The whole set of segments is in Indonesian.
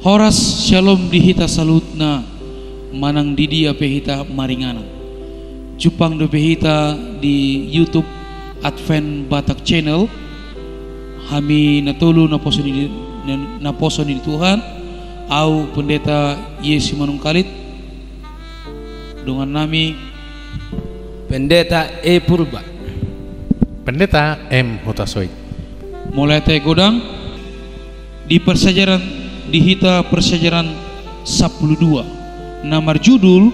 Horas shalom dihita salutna manang didia pehita maringana. Jupang do pehita di YouTube Advent Batak Channel. Kami natulu naposo ni Tuhan au pendeta Yesus Manungkalit dengan nami Pendeta E Purba, Pendeta M Hutasoid. mulai teh godang di persejaran dihita persejaran 12 namar judul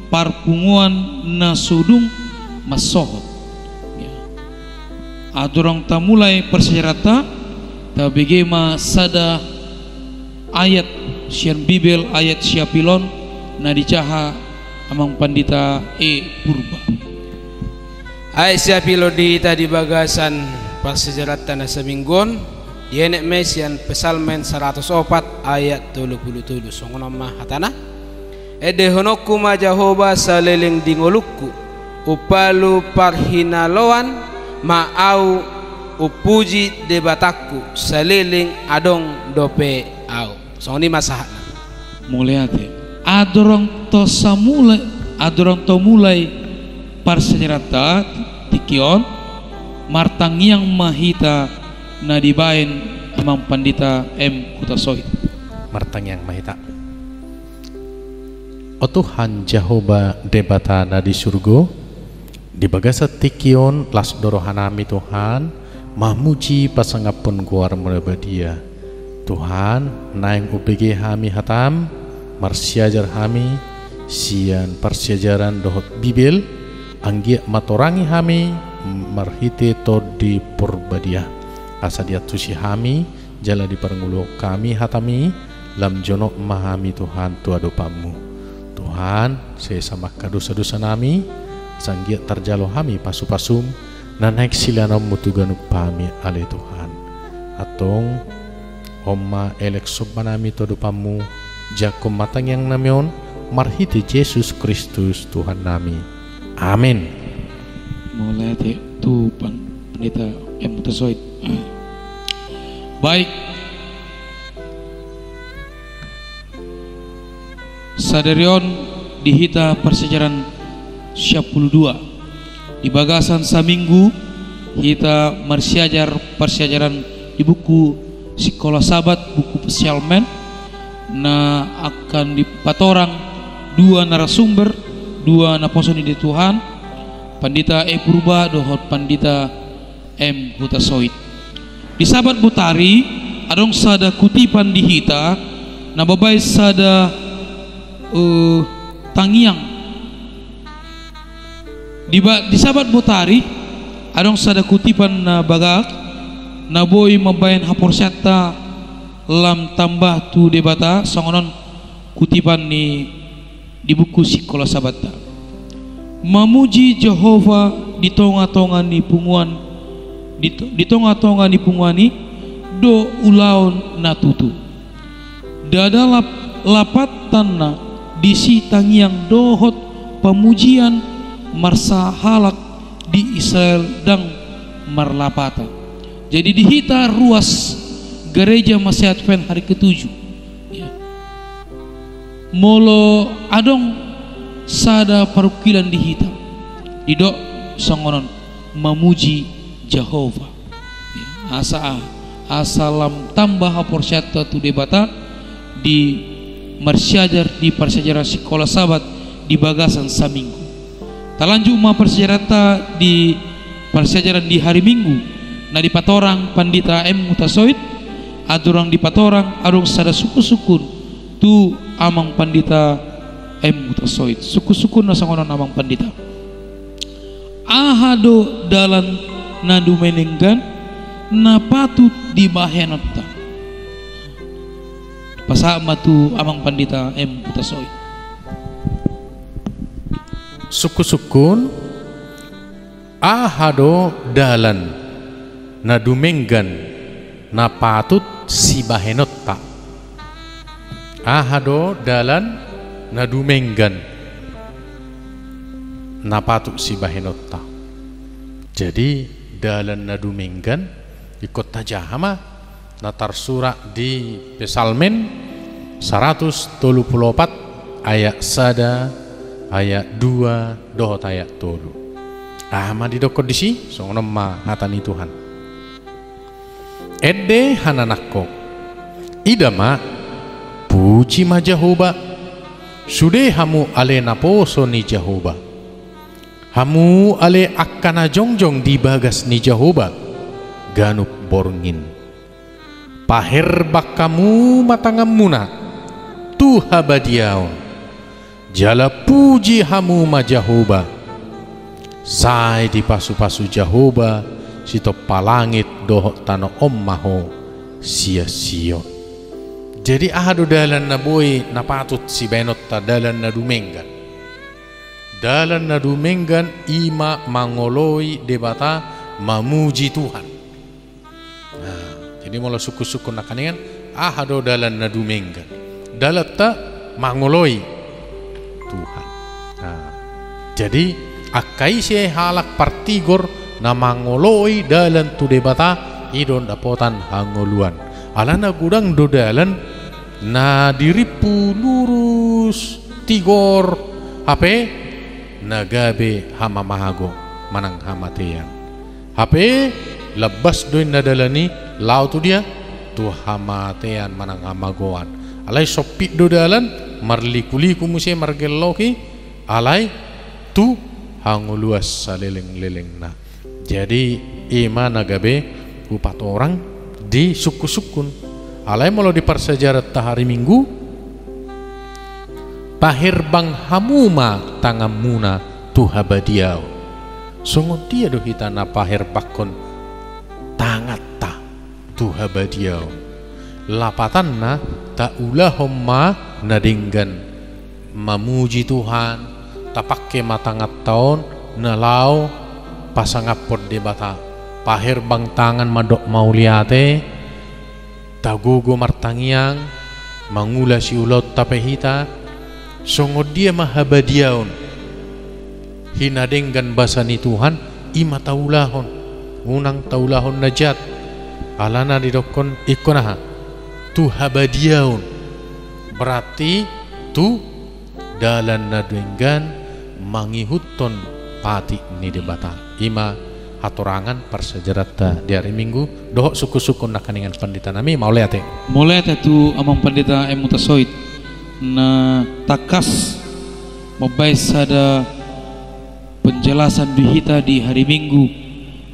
Parpunguan Nasudung Masohot ya. Adorong ta mulai persejarata ta begema sada ayat sian Bibel ayat siapilon na dicaha amang pandita E Purba. ayat siapilo di tadi bagasan persejaratan semingguan yenek mesian pesalmen 104 ayat 37 songono mah hatana ede honokku ma Jahoba saleleng dingolukku upalu parhinaloan maau upuji debatakku saleleng adong dope au songoni masahana Mulai ate adorong to mulai persejarata tikion martang yang mahita na dibain amang pandita M Hutasoid. Martang yang mahita. O Tuhan Jehovah debata na di surga, di bagasa tikion las dorohanami Tuhan, mahmuji pasangapun guar merebadia. Tuhan naing UPG hami hatam, marsiajar hami, sian persiajaran dohot Bibel, anggia matorangi hami, marhite to di purbadia. Asa dia tusi hami, jala di perngulu kami hatami, lam jono mahami Tuhan tua dopamu. Tuhan, saya sama dosa-dosa nami, sanggia terjalo hami pasu-pasum, na naik silanam mutuganuk pami ale Tuhan. Atong, Oma elek submanami to dopamu, jakom matang yang namion, marhiti Yesus Kristus Tuhan nami. Amin. Mulai ate tu pandita M Hutasoid. Baik, sadarion dihita persejaran 12 di bagasan saminggu kita marsiajar persejaran di buku Sekolah Sabat buku Pesalmen na akan dipatorang dua narasumber dua naposoni di Tuhan Pandita E Purba dohot Pandita M Hutasoid. Di Sabat Butari adong sada kutipan dihita na babay sada tangiang di Sabat Butari adong sada kutipan na bagak na boy mabayan haporsyata lam tambah tu debata songonon kutipan ni di buku Sekolah Sabata mamuji Jehovah di tonga-tonga ni punguan di tonga-tonga ni punguani do ulaon natutu dada lapat tanah disi tangiang dohot pemujian marsa halak di Israel dan marlapata. Jadi dihita ruas gereja Masih Advent hari ke-7 ya. Molo adong sada parukilan dihita didok songonon mamuji Jehovah ya. Asalam tambah porsyata tu debata di marsiajar di persejarah Sekolah Sabat di bagasan saminggu talanju ma persejarata di persejaran di hari Minggu na di patorang Pandita M Hutasoid adurang di patorang adung sada suku-sukun tu amang Pandita M Hutasoid suku-sukun na sangonon amang Pandita ahado dalan na dumenenggan na patut di bahenota pasama tu amang Pandita M Hutasoid. Suku-sukun ahado dalan na dumenggan na patut si bahenota. Ahado dalan na dumenggan na patut si bahenota. Jadi dalan na dumenggan di kota Jahama na tarsura di Pesalmen 134 ayat sada ayat 2 dohot ayat 3. Ma didokot disi songono ma hatani Tuhan. Edde hananakko idama puji ma Jehovah sude hamu ale naposo ni Jehovah. Hamu ale akkana jongjong di bagas ni Jehovah ganup borngin. Paher bakamu matangamuna tu habadiaon. Jala puji hamu ma Jehovah. Sai di pasu-pasu Jehovah sito palangit dohok tano ommaho sia-sio. Jadi ahado dalan na boy napatut si benot ta dalan na dumenggan. Dalan na dumenggan ima mangoloi debata mamuji Tuhan. Nah, jadi mula suku-suku nakaningan ahado dalan na dumenggan. Dalata mangoloi Tuhan. Nah, jadi akai si halak partigor na mangoloi dalan tu debata idon dapotan hangoluan. Alana gudang do dalan na diripu lurus tigor ape nagabe hama mahago manang hamatean. Hape lebas doin nadalani lau tu dia tu hamatean manang hamagoan. Alai sopi do dalan marliku-liku musi margeloki alai tu hanguluas saleleng-leleng na. Jadi ima nagabe upat orang di suku-sukun. Alai molo di persejarat hari Minggu pahir bang hamuma tangamuna tu habadiau. Sungut dia do hitana pahir bakon tangat ta tu habadiau. Lapatanna ta ulahomma nadinggan mamuji Tuhan tapakke matangat taon nalau pasangapod debata pahir bang tangan madok mauliate tagugo martangiang mangula si ulot tapehita songod dia mahabadiaon hinadenggan basani Tuhan ima taulahon unang taulahon najat alana didokon ikonaha tu habadiaon berarti tu dalan nadenggan mangihuton pati ni debata ima hatorangan persejarata di hari Minggu dohok suku-suku nakaningan pandita nami mau lihat tu amang pandita emutasoid na takas mabais ada penjelasan duhita di hari Minggu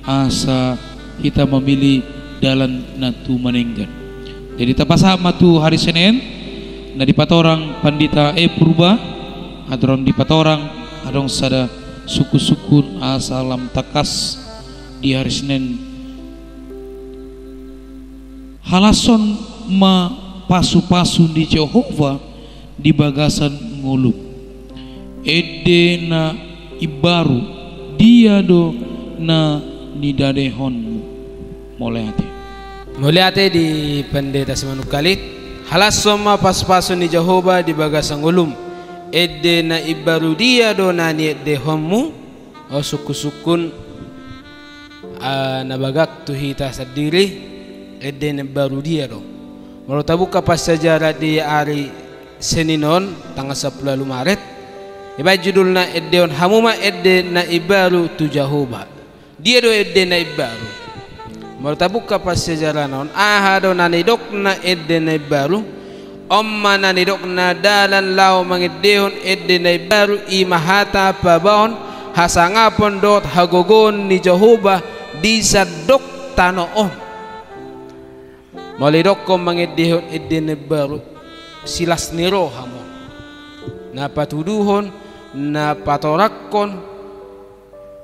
asa kita memilih dalan natu manenggan. Jadi tapasama tu hari Senin na di patorang pandita purba adron di patorang adong sada suku-sukun asalam takas di hari Senin halason ma pasu-pasu di Jehovah di bagasan ngulup ede na ibaru dia do na nidadehon muliate di pendeta Simanukalit halason ma pasu-pasu di Jehovah di bagasan ngulum ede na ibaru dia do na nidadehonmu o suku-sukun nabagak tu hita sendiri eden baru dia do. Menurut buka pas sejarah di hari Seninon tanggal 10 Maret. Iba judulna eden hamuma eden na ibaru tu Jehovah. Dia do eden na ibaru. Menurut buka pas sejarah non do nanidok na eden na ibaru. Omma nanidok na dalan lau mangedehon eden na ibaru imahata pabaon hasangapon dot hagogon ni Jehovah di sadok tanoon malidok ko mangedehon edene baru silas niro hamon na patuduhon na patorakkon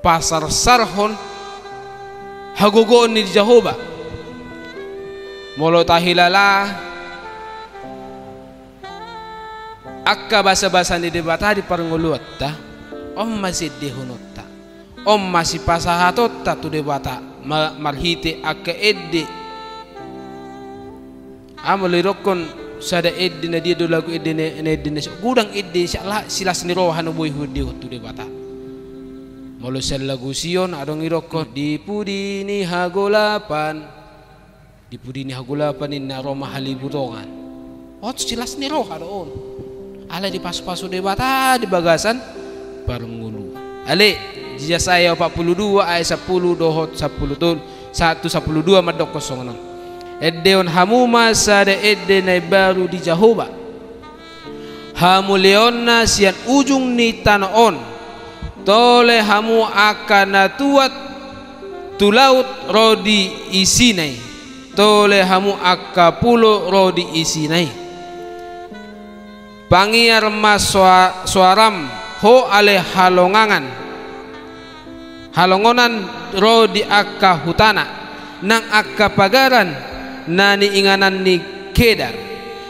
pasar sarhon hagogon ni Jehovah molo tahilala akka basa-basa ni debata di parnguluat ta masih dehonot masih pasahatot ta tu debata marhite akka edde amalirokon sada edde na dia do lagu edde ne gudang edde insyaallah silas ni rohano boy hudi tu debata molo sel lagu Sion adong iroko dipudini hagolapan inna roma halibutongan silas ni roha doon. Ale di pasu-pasu debata di bagasan parungulu. Ale Yesaya 42 ayat 10 dohot 10 tul 1:12 madok 06. Eddeon hamuma sada edde na baru di Jehovah. Hamuleonna sian ujung ni tanaon. Tole hamu akan natuat tulaut rodi isinai. Tole hamu akapulo rodi isinai. Pangiar mas suaram ho ale halongonan rodi akka hutana nang akka pagaran nani inganan ni kedar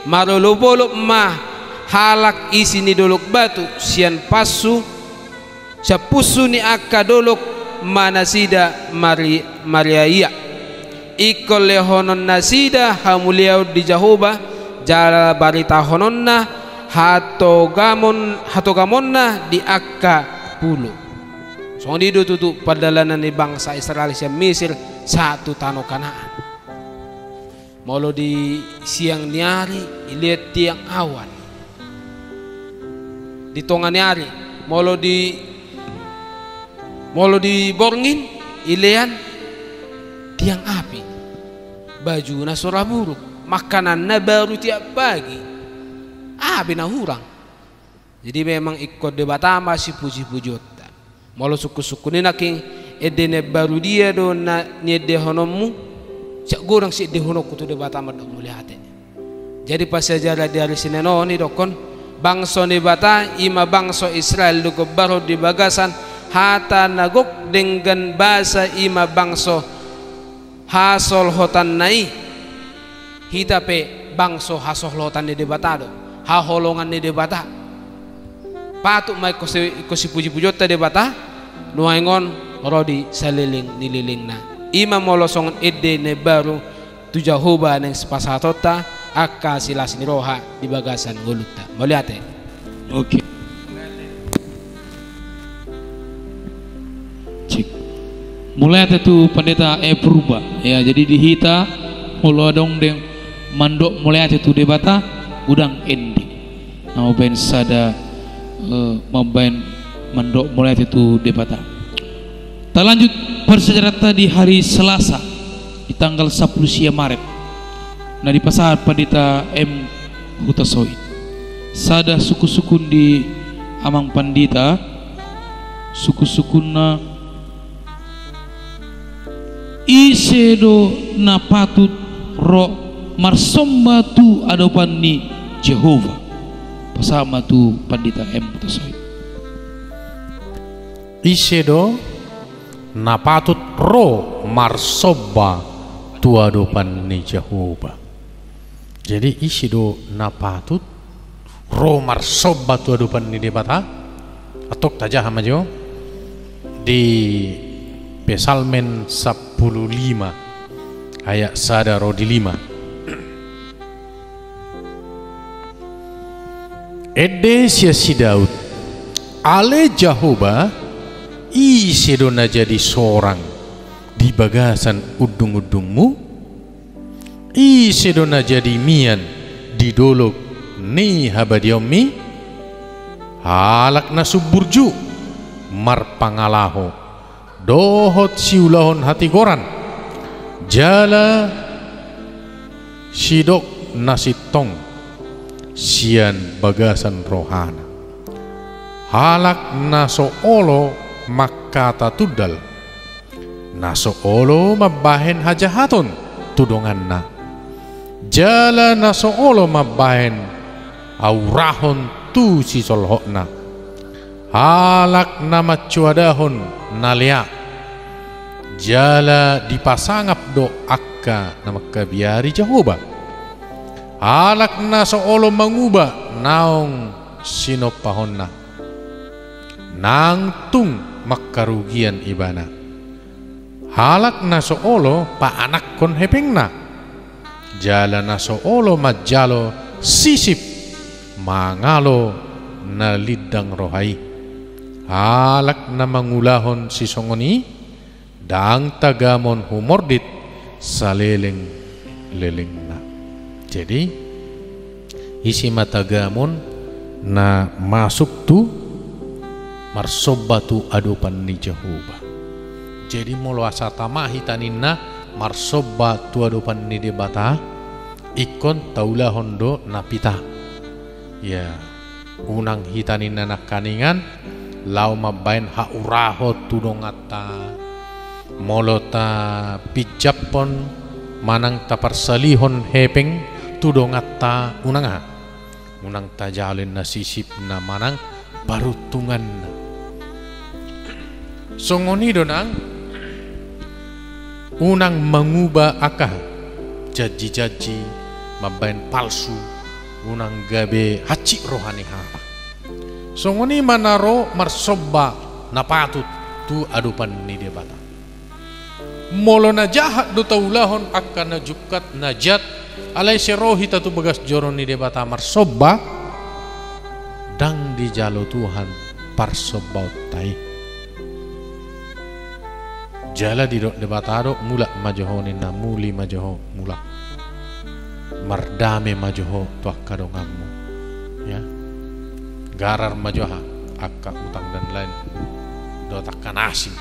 marolobolo ma halak isi ni dolok batu sian pasu sapusu ni akka dolok manasida mariaya ikol lehonon nasida hamuliau di Jehovah jala barita hononna hatogamonna di akka pulo. So di tutu padalanan ni bangsa Israel siya Mesir satu tanah Kanaan. Molo di siang niari ilihat tiang awan. Di tongan niari molo di borngin ilian tiang api. Baju na surah buruk, makanan na baru tiap pagi. Binahurang. Jadi memang ikut debatama si puji-pujota. Molo suku-suku ni naking edene baru dia do na nyede honomu cak gorang si de honok tu debatama do mulihat. Jadi pas sejarah dari sineno ni dokon bangsa debata ima bangsa Israel do baro di bagasan hata nagok dengan bahasa ima bangsa hasol hotan nai hitape bangsa hasol hotan di debatado. Haholongan ni debata patuk mai kosi puji-pujota debata nuaingon rodi saliling nililing na ima molosongan edde ne baru tu Jehovah neng sepasatota akka silas ni roha di bagasan guluta melihat. Oke. Cik mulai itu pendeta Purba ya, jadi dihita mulo dong deng mandok mulai itu debata udang endi mau ben sada maben mandok mulai itu debata. Kita lanjut persejarah di hari Selasa di tanggal 10 Maret. Nah di pasar Pandita M Hutasoid sada suku-sukun di Amang Pandita suku-sukunna isedo na patut ro marsomba tu adopan ni Jehovah pasama tu Pandita M Hutasoid isedo na patut ro marsoba tu adopan ni Jehovah. Jadi isedo na patut ro marsoba tu adopan ni debata atok taja hamajo di Pesalmen 15 ayat sada rodi 5 Ede sia si Daud ale Jehovah isedona jadi seorang di bagasan udung-udungmu isedona jadi mian di dolok ni habadiomi halak na suburju marpangalaho dohot siulahon hati goran jala sidok nasitong sian bagasan rohana halak naso olo makata tudal naso olo mabahen hajahaton tudongan na jala naso olo mabahen aurahon tu si solhokna halak nama cuadahon nalia jala dipasangap do akka nama kabiari Jehovah halak naso olo mangubah naong sinopahonna nang tung makarugian ibana halak naso olo pa anak kon hepengna jala naso olo majalo sisip mangalo na lidang rohai halak na mangulahon si songoni dang tagamon humordit sa leleng na. Jadi isi matagamun na masuk tu marsobatu adupan ni Jehovah. Jadi molo asa tamahi taninna marsobatu adupan ni debata ikon taula hondo napita ya unang hitaninna nakaningan lau mabain hauraho tudongata molota pijapon manang taparsalihon hepeng tudongata unang tajalin na sisip na manang barutungan songoni donang unang mengubah akah janji-janji mabain palsu unang gabe haci rohani hapa songoni manaro marsobba napatut tu adupan ni debata molo na jahat do taulahon akan najukat najat alai serohi tatu bagas joron ni debata marsobba dang di jalo Tuhan parsobba utai jala di dok debata do mula majohonin na muli majoho mula mardame majoho tuak kadongamu ya garar majoha akka utang dan lain do takkan asing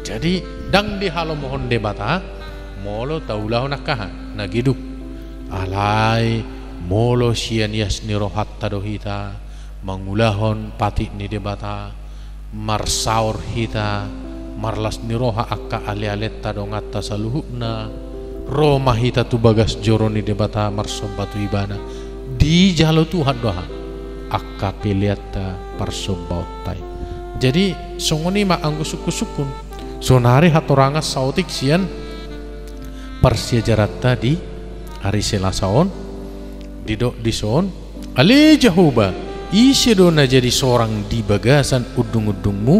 jadi dang di halo mohon debata molo taulahon akah nagiduk alai molo sian yasni rohat tadohita mangulahon pati ni debata marsaur hita marlas ni roha akka ale-alet tadongat tasaluhukna Roma hita tu bagas joro ni debata marsobatu ibana di jalo Tuhan doha akka piliata parsobatai jadi songoni ma anggo suku-sukun sonari hatoranga sautik sian persiajarat tadi hari Selasaon didok dison ale Jehovah isi dona jadi seorang di bagasan udung-udungmu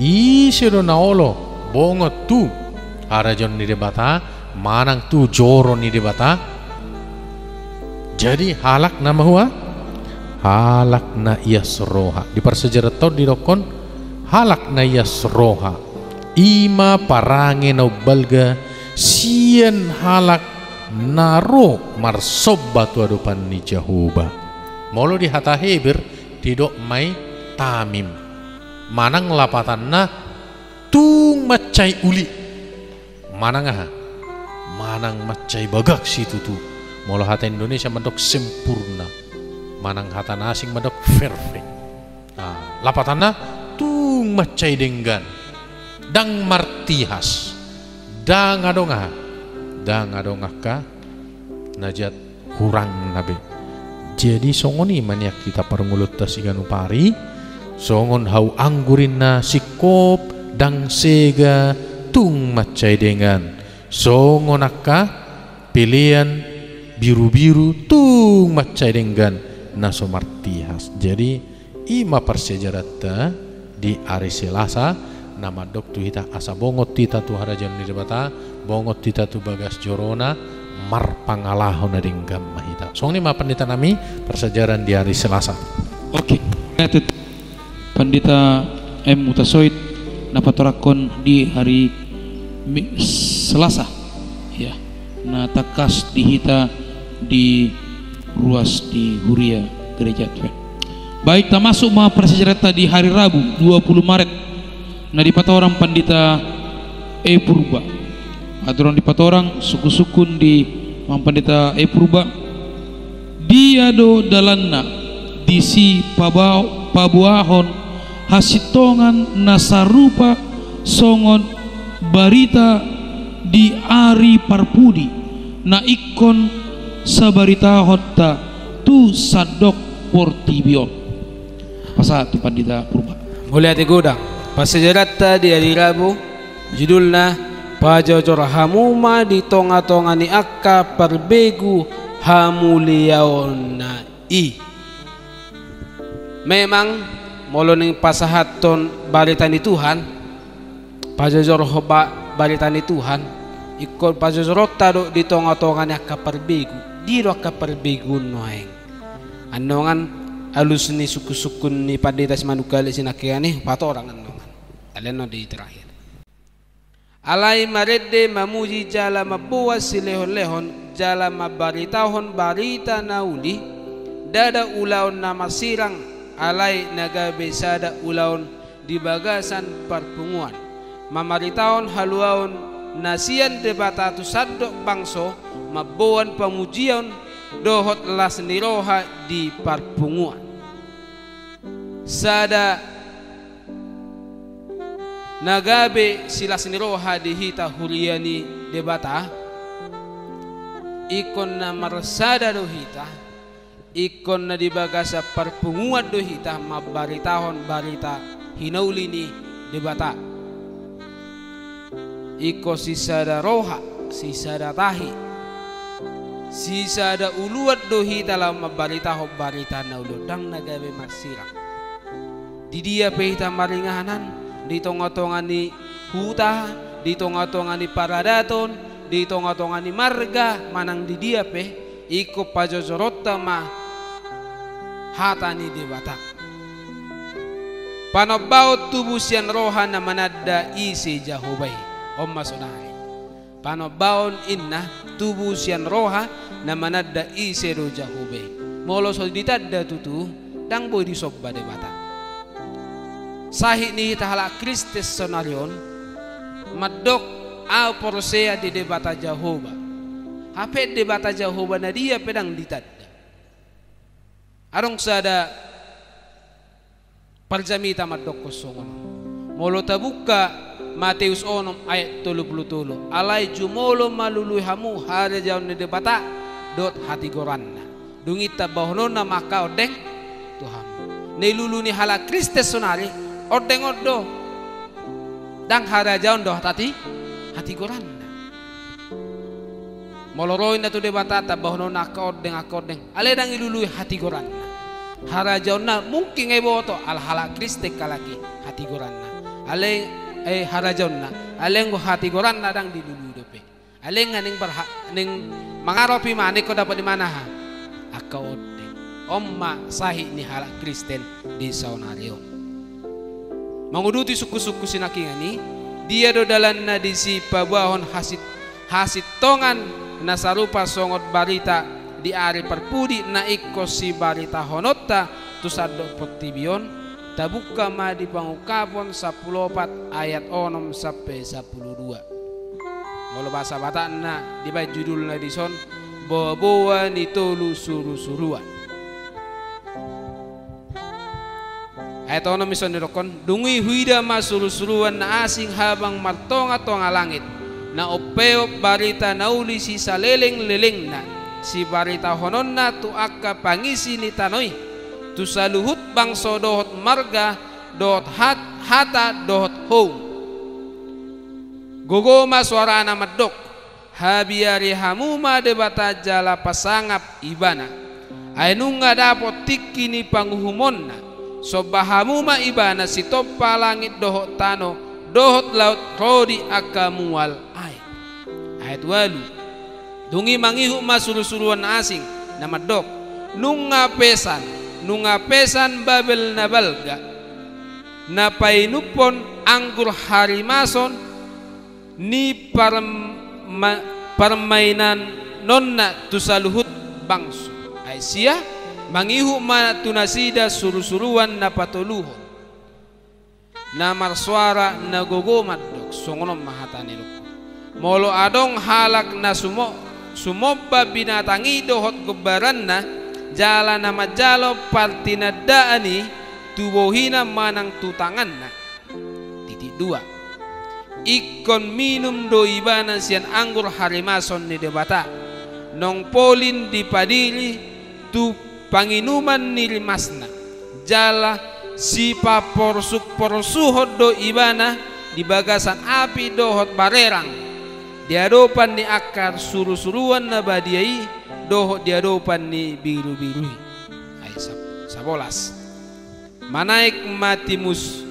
isi dona olo bongot tu harajon ni debata manang tu joro ni debata jadi halak nama huwa halak na yasroha di persejarah tau dirokon halak na yasroha ima parange na balga sian halak naro marsobba tu adupan ni Jehovah molo di hata Hebir tidok mai tamim manang lapatanna tung macai uli manang aha manang macai bagak situ tu molo hata Indonesia mandok sempurna manang hata asing mandok perfect lapatanna tung macai denggan dang martihas dang adongaka najat kurang nabe jadi songoni maniak kita permulut tasiganu pari songon hau anggurin na sikop dang sega tung macai dengan songon akka pilihan biru-biru tung macai dengan naso martihas jadi ima persejarata di hari Selasa nama dok tu hita asa bongot tita tu harajan di debata bongot tita tu bagas jorona mar pangalahon na dinggam mahita song ni ma pandita nami persejaran di hari Selasa. Oke, Pandita M. Mutasoid napatorakon di hari Selasa ya na takas dihita di ruas di Huria Gereja Advent. Baik, kita masuk ma persejarah di hari Rabu 20 Maret na di patorang Pandita E. Purba aturan di patorang suku-sukun di Pandita E. Purba dia do dalanna disi pabuahon hasitongan nasarupa songon barita di ari parpudi na ikon sabarita hotta tu sadok portibion pasal tu Pandita Purba mulai hati gudang persejarah di hari Rabu judulnya pajajor hamuma di tonga-tonga ni akka perbegu hamuliaona i memang moloning pasahaton baritani Tuhan pajajor hoba baritani Tuhan ikon pajajor tado di tonga-tonga ni akka perbegu di akka perbegu noeng anongan alus ni suku-sukun ni Pandita Manukali sinakiani patorang anongan aleno di terakhir alai marede mamuji jala mabuas silehon-lehon jala mabaritahon barita nauli dada ulaon nama sirang alai nagabe sada ulaon di bagasan perpunguan mamaritaon haluaon nasian debata tu sadok bangso mabuan pemujian dohot las niroha di perpunguan sada nagabe silas niroha di hita huriani debata ikon na marsada do hita ikon na di bagasa perpunguan do hita mabaritahon barita hinauli ni debata iko sisada roha sisada tahi sisada uluat do hita la mabaritahon barita na uludang nagabe marsirang di dia pehita maringanan di tonga-tonga ni huta di tonga-tonga ni paradaton di tonga-tonga ni marga manang di dia pe iko pajojorota ma hata ni debata panobao tubuh sian roha na manada isi jahobai om masonai panobaon inna tubuh sian roha na manada isi do jahobai molo so ditadda tutu dang boy di sobba debata sahih ni tahala Kristus sonarion madok au porosea di debata Jahoba hape debata Jahoba na dia pedang ditadda arong sada parjamita madok kosongon molo tabuka Matius 6 ayat 33 alai jumolo malului hamu hari jaun ni debata dot hati goranna dungita bahonona maka odeng Tuhan nelulu ni hala Kristus sonari odeng odo dang harajaon doh hati goranna moloroin na tu debata bahno naka odeng ale dang ilului hati goranna harajaon na mungkin ay boto al hala Kriste kalaki hati goranna ale harajaon na aleng hati goranna dang dilului dope aleng nganing ning mangaropi mani ko dapat di mana ha aka odeng omma sahih ni hala Kristen di saunario menguduti suku-suku sinakingani dia do dalan na disi pabahon hasit tongan nasarupa songot barita di ari perpudi na ikko si barita honota tusado potibion tabuka ma di pangukapon 14 ayat 6 sampai 12 kalau bahasa Batak na di judul na dison bawa ni tolu suru-suruan ayat ono mison dirokon dungi huida masuru-suruan na asing habang martonga-tonga langit na opeop barita nauli si saleleng-leleng na si barita honon na tu akka pangisi ni tanoy tu saluhut bangso dohot marga dohot hata dohot home gogoma suara ana madok habiari hamuma debata jala pasangap ibana ainunga dapot tikini panguhumon na sobahamu ma ibana si topa langit dohot tano dohot laut rodi akamual ayat walu dungi mangihu masuru-suruan asing nama dok nunga pesan babel nabalga napainupon anggur harimason ni permainan nonna tusaluhut bangsu Aisyah mangihu ma tunasida suru-suruan na patuluhon na marsuara na gogomat dok songonom mahatani dok molo adong halak na sumobba binatangi dohot gebaran na jala na majalo partinadaani tubohina manang tutangan na titik 2 ikon minum do ibana sian anggur harimason ni debata nong polin di padili tu panginuman ni limasna jala sipa porsuk-porsuhot do ibana di bagasan api dohot barerang di hadapan ni akar suru-suruan na badiai dohot di hadapan ni biru-birui ay 11 manaik matimus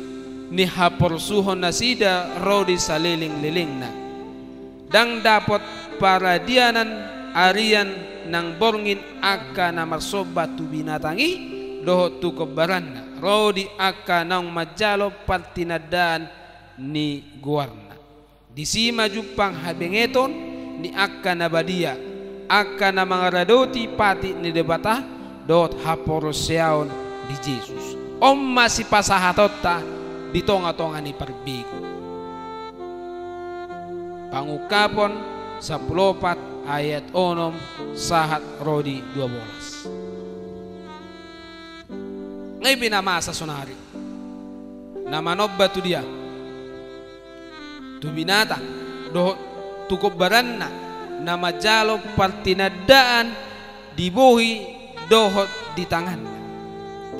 ni haporsuhon na sida rodi saliling-liling na dang dapat para dianan arian nang borngin akka na marsoba tu binatangi dohot tu kebaran na rodi akka nang majalo partinadaan ni guarna disima jupang habengeton ni akka na badia akka na mga radoti pati ni debata dot haporosyaon di Yesus. Om masih pasahatota di tonga-tonga ni perbigo. Pangukapon 14 ayat 6 sahat Rodi 12. Ngay pinamasa sonari. Namanob tu dia. Tu binatang doh tukup baranna nama jalo partinadaan dibuhi dohot di tangan.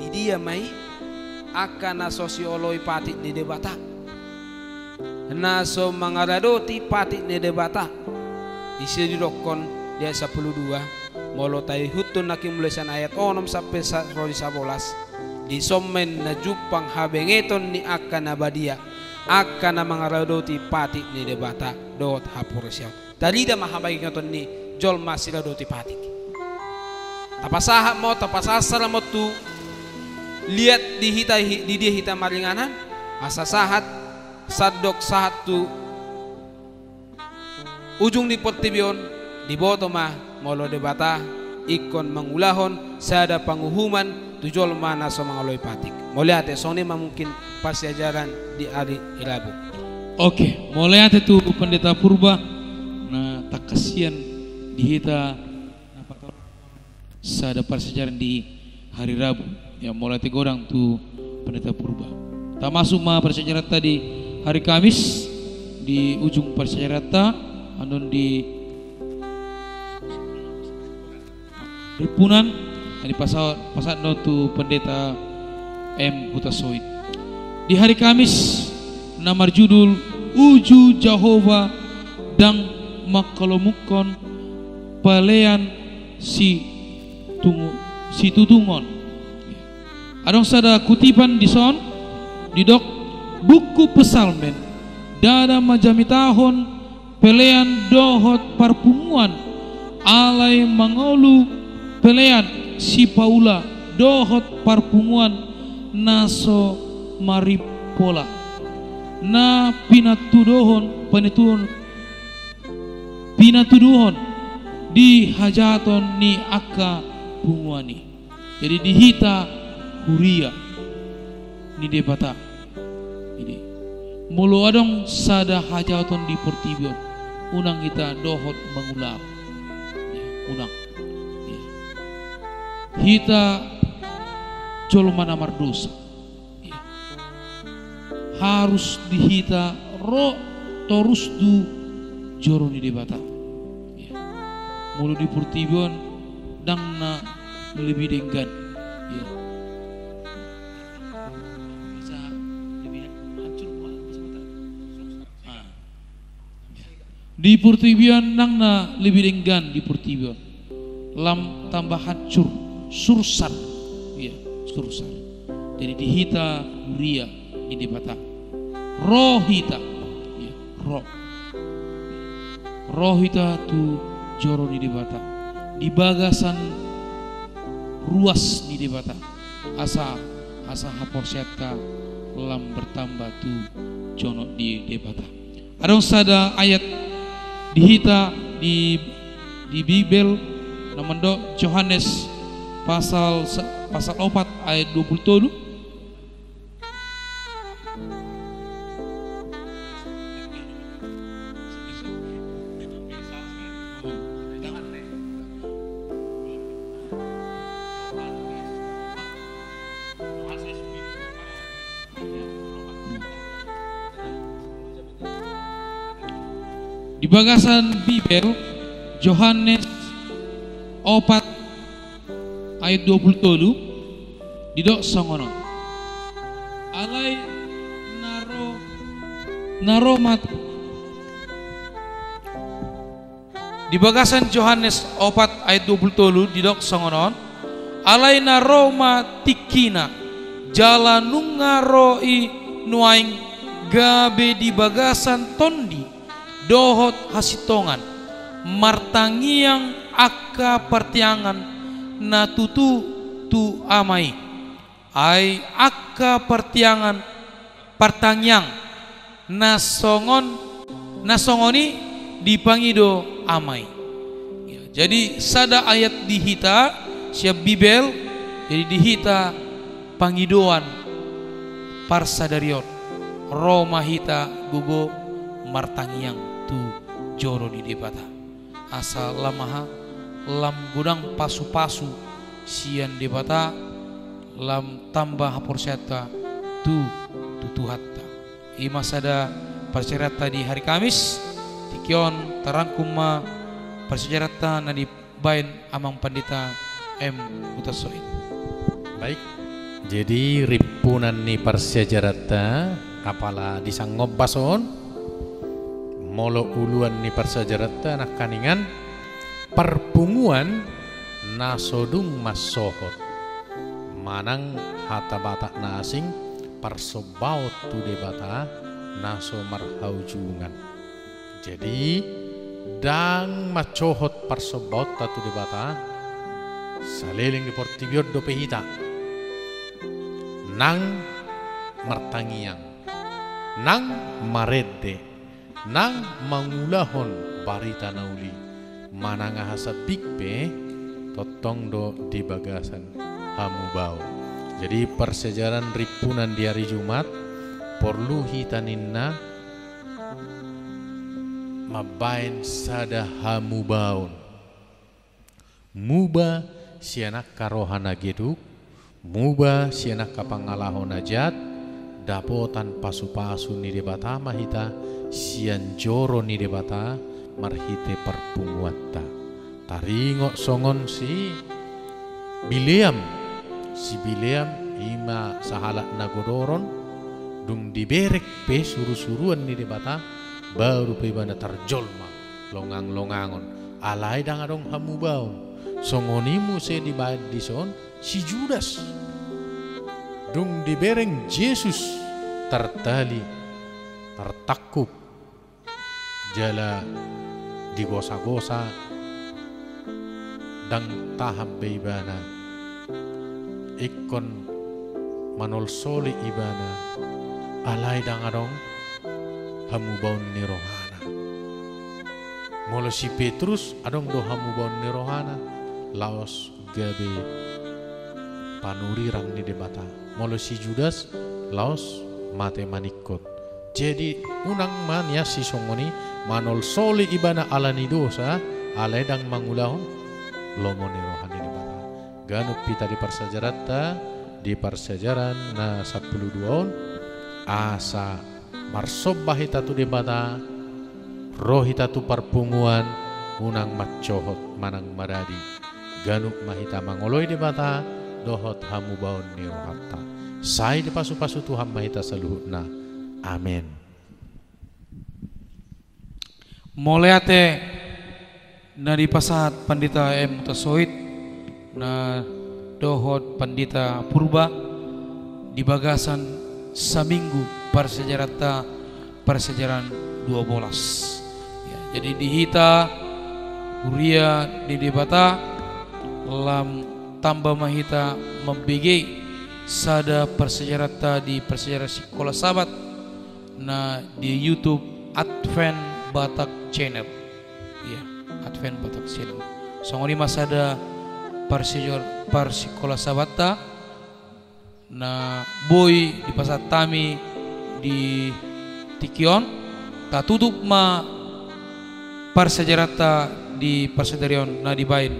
Di dia mai akan sosioloi patik di debata. Naso mangaradoti patik di debata. Isi dirokon dia 12 molo tai hutun nakim mulesan ayat 6 sampai 11 di somen na jupang habengeton ni akan abadia akan mangaradoti patik ni debata dot hapursiaw. Dalida mahabagi ngaton ni jol masiradoti patik. Tapasaha mo tapasasara mo tu lihat di dia hita maringanan asa sahat sadok sahat tu ujung di pertibion di botoma molo debata ikon mangulahon sada panguhuman tujol mana so mangaloi patik. Mulai ate sone mungkin pas ajaran di hari Rabu. Oke, mulai ate tu pendeta purba na tak kasihan di hita sada persejaran di hari Rabu. Ya mulai te gorang tu pendeta purba. Tak masuk ma persejaran tadi hari Kamis di ujung persejaran ta andon di Ripunan di pasal no tu pendeta M. Hutasoid. Di hari Kamis nama judul Uju Jehova dan Makalomukon Palean si tutungon. Adong sada kutipan di son di dok buku pesalmen dada majamitahon pelean dohot parpumuan alai mangolu pelean si Paula dohot parpumuan naso maripola na pinatuduhon di hajaton ni aka pumuani. Jadi dihita huria ni debata ini mulu adong sada hajaton di pertibion unang kita dohot mengulang ya, unang ya. Hita jolma namar dosa ya. Harus dihita ro torus du joro ni debata ya. Mulu di pertibion dang na lebih denggan ya. Di pertibian nang na lebih denggan di pertibian lam tambah hancur sursat ya sursat. Jadi dihita huria ini bata rohita ya rohita tu joro di debata di bagasan ruas di debata asa haporsetka lam bertambah tu jono di debata. Ada sada ayat dihita di Bibel namando Yohanes pasal 4 ayat 27. Di bagasan Bibel Yohanes 4 ayat 27 didok songono alai naro mat di bagasan Yohanes 4 ayat 27 didok songono alai naro matikina jalanung ngaroi nuaing gabe di bagasan tondi dohot hasitongan martangiang aka pertiangan na tutu tu amai ai aka pertiangan pertangiang nasongoni dipangido amai ya, jadi sada ayat dihita siap bibel jadi dihita pangidoan parsa darion Roma hita gugo martangiang tu joro di debata asal lamaha lam gudang pasu-pasu sian debata lam tambah haporseta tu tutuhatta ima sada persyaratan di hari Kamis tikion terangkum ma persyaratan na di bain amang pandita M Utasoid. Baik, jadi ripunan ni persejarata apala disang ngobason molo uluan ni persejarata nak kaningan perpunguan nasodung masohot manang hata batak nasing parsobaut tu debata naso marhaujungan. Jadi dang macohot parsobaut tu debata saliling di portibiot do pehita nang martangiang nang marede nang mangulahon barita nauli mananga hasa bigpe totong do di bagasan hamubau. Jadi persejaran ripunan di hari Jumat perlu hitaninna mabain sada hamubaun muba sianak karohana geduk muba sianak kapangalahon najat dapotan pasu-pasu ni debata mahita sian joro ni debata marhite perpunguatta taringok songon si Bileam ima sahalak nagodoron dung diberek pe suru-suruan ni debata baru pe bana tarjolma longang-longangon alai dang adong hamubaun songonimu se dibayad dison si Judas dung dibereng Yesus tertali tertakuk jala digosa-gosa dang tahap beibana ikon manol soli ibana alai dang adong hamubaun ni rohana molo si Petrus adong do hamubaun ni rohana laos gabe panurirang ni debata molo si Judas laos mate manikot. Jadi unang man ya si songoni manol soli ibana alani dosa alai dang mangulahon lomo ni rohani debata ganup pita di persejaran na 12 asa marsobah hita tu debata roh hita tu perpunguan unang macohot manang maradi ganup mahita mangoloi debata dohot hamubaun ni rohatta sai di pasu-pasu Tuhan mahita saluhutna amin. Moleate na di pasat pandita M Utasoid na dohot pandita purba di bagasan saminggu persejaran 12 ya, jadi dihita Uria di debata lam tambah mahita membigi sada persejarata di persejarah sekolah sahabat na di YouTube Advent Batak Channel ya Advent Batak Channel songoni masada sekolah sahabat na boy di pasar tami di Tikion tak tutup ma persejarata di persedarion na dibain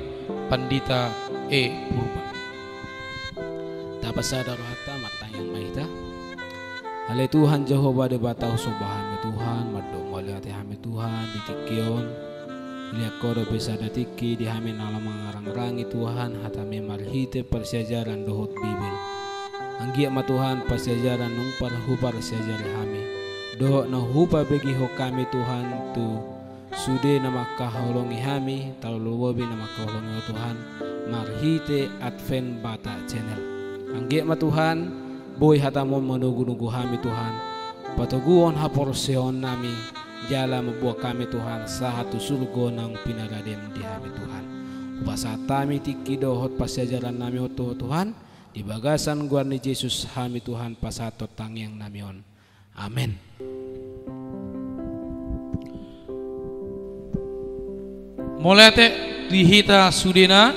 pandita Purba dapat sadar hatta matayang mahita ale Tuhan Jehovah de batau subahami Tuhan madom malihat hami Tuhan di Tikion lihat koro bisa datiki di hami alam mengarang-rangi Tuhan hatami marhite persejaran dohot Bibel anggia ma Tuhan persejaran numpar hupar sejarah hami dohot na hupa bagi ho kami Tuhan tu sude nama kaholongi hami taluluwabi nama kaholongi Tuhan marhite Advent Bata Channel anggia ma Tuhan boy hatamon menugu-nugu hami Tuhan patuguon haporseon nami jala membuat kami Tuhan sahatu surgo nang pinaradem di hami Tuhan upasatami tiki dohot pasajaran nami oto Tuhan di bagasan guarni Yesus hami Tuhan pasatot tangyang namion amin. Molete dihita sudena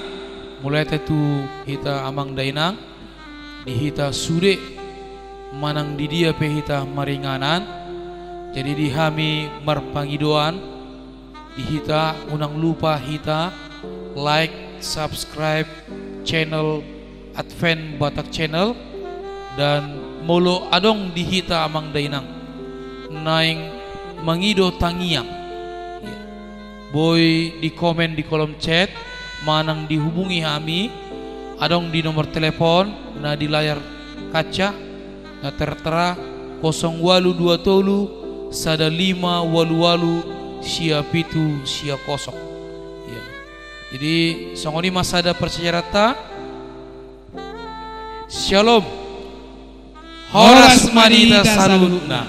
mulai itu hita amang dainang di hita sude manang di dia pe hita maringanan. Jadi di hami marpangidoan di hita unang lupa hita like, subscribe channel Advent Batak Channel, dan molo adong di hita amang dainang naing mangido tangiang. Boy di komen di kolom chat manang dihubungi kami, adong di nomor telepon na di layar kaca na tertera 0827 sada 588 sia pitu sia kosong. Ya. Jadi songoni masada persejarata. Shalom. Horas Marita Saludna.